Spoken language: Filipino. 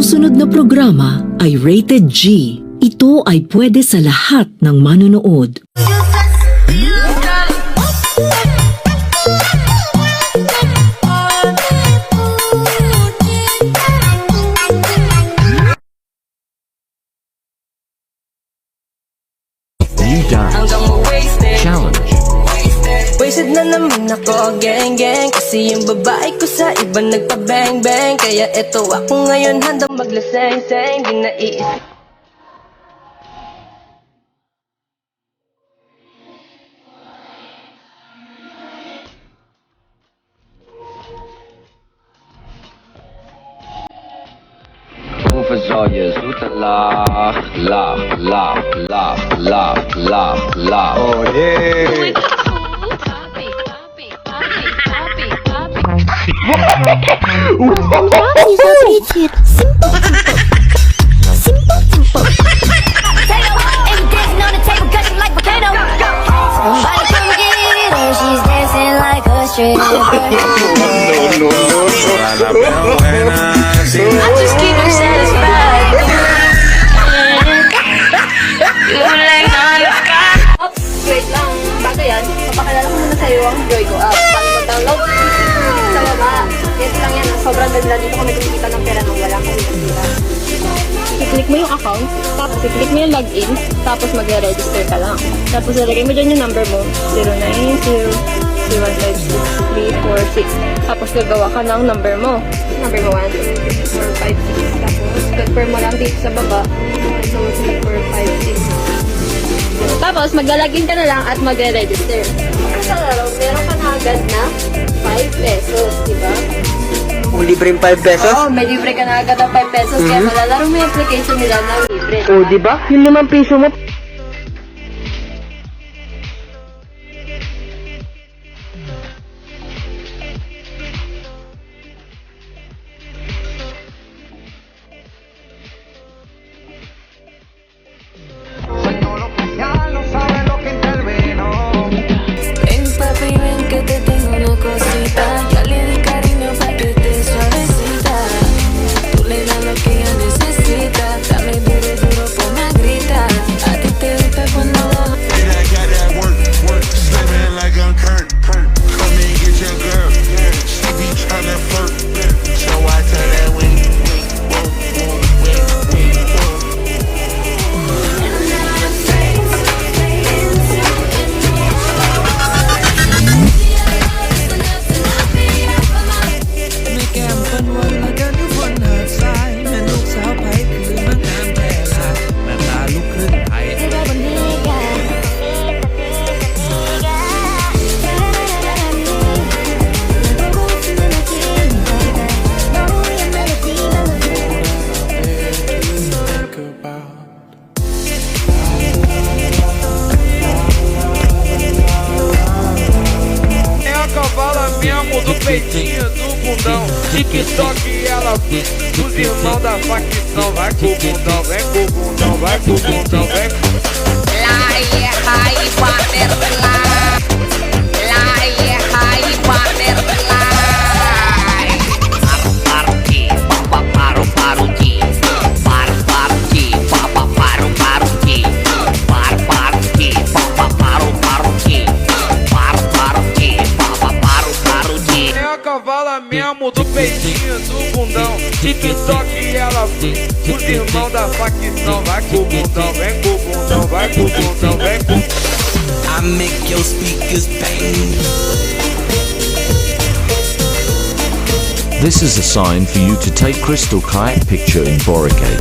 susunod na programa ay rated G. Ito ay pwede sa lahat ng manonood. New dance challenge. Wasted na naman ako, gang gang. Kasi yung babae ko sa iba nagpa-bang bang. Kaya eto ako ngayon handang maglaseng-seng. Di na iisip. Versailles, lach, lach, lach, lach, lach, lach, lach. Oh yeah. I just keep them satisfied. Wait lang, bago yan, papakilala ko muna sa'yo ang Joy Go Up. Paano mag-download? Sa baba. Yes lang yan, sobrang ganda dito kami kumikita ng pera nang wala kami nagtira. I-click mo yung account, tapos i-click mo yung login, tapos mag-register ka lang. Tapos ilagay mo dyan yung number mo, 090-315-6346. Tapos gagawa ka ng number mo. Number mo 1, 2, 3, 4, 5, 6. Tapos confirm mo lang dito sa baba. 1, 2, 3, 4, 5, 6. Tapos maglalagin ka na lang at magre-register. Sa laro, meron ka na agad na 5 pesos, diba? Kung libre yung 5 pesos? Oo, may libre ka na agad ng 5 pesos. Kaya malalaro mo yung application nila na libre. Oh, di ba? Yung 5 piso mo. Ven papi, ven que te tengo una cosita. Dale de cariño pa' que te suavecita. Tú le das lo que ella necesita. Dame duro, duro, ponme a gritar. A ti te gusta cuando bajo. And I got that work, slamming like I'm Kurt. Come and get your girl. She be tryna flirt, so I tell that wait, wait.ไม่แก้มคนวันละกันอยู่บนหาดทรายแม่ลูกสาวไผ่คือมันงามแท้ลายแม่ตาลูกครึ่งไทย É a cavala mesmo do peitinho do bundão. TikTok ela os irmãos da facção. Vai com o bundão, vem com o bundão, vai com o bundão, vem com É a cavala mesmo do peitinho do bundão. TikTok ela os irmãos da facção. Vai com o bundão, vem com o bundão, vai com o bundão, vem com I make your speakers bang. This is a sign for you to take crystal kayak picture in Boracay.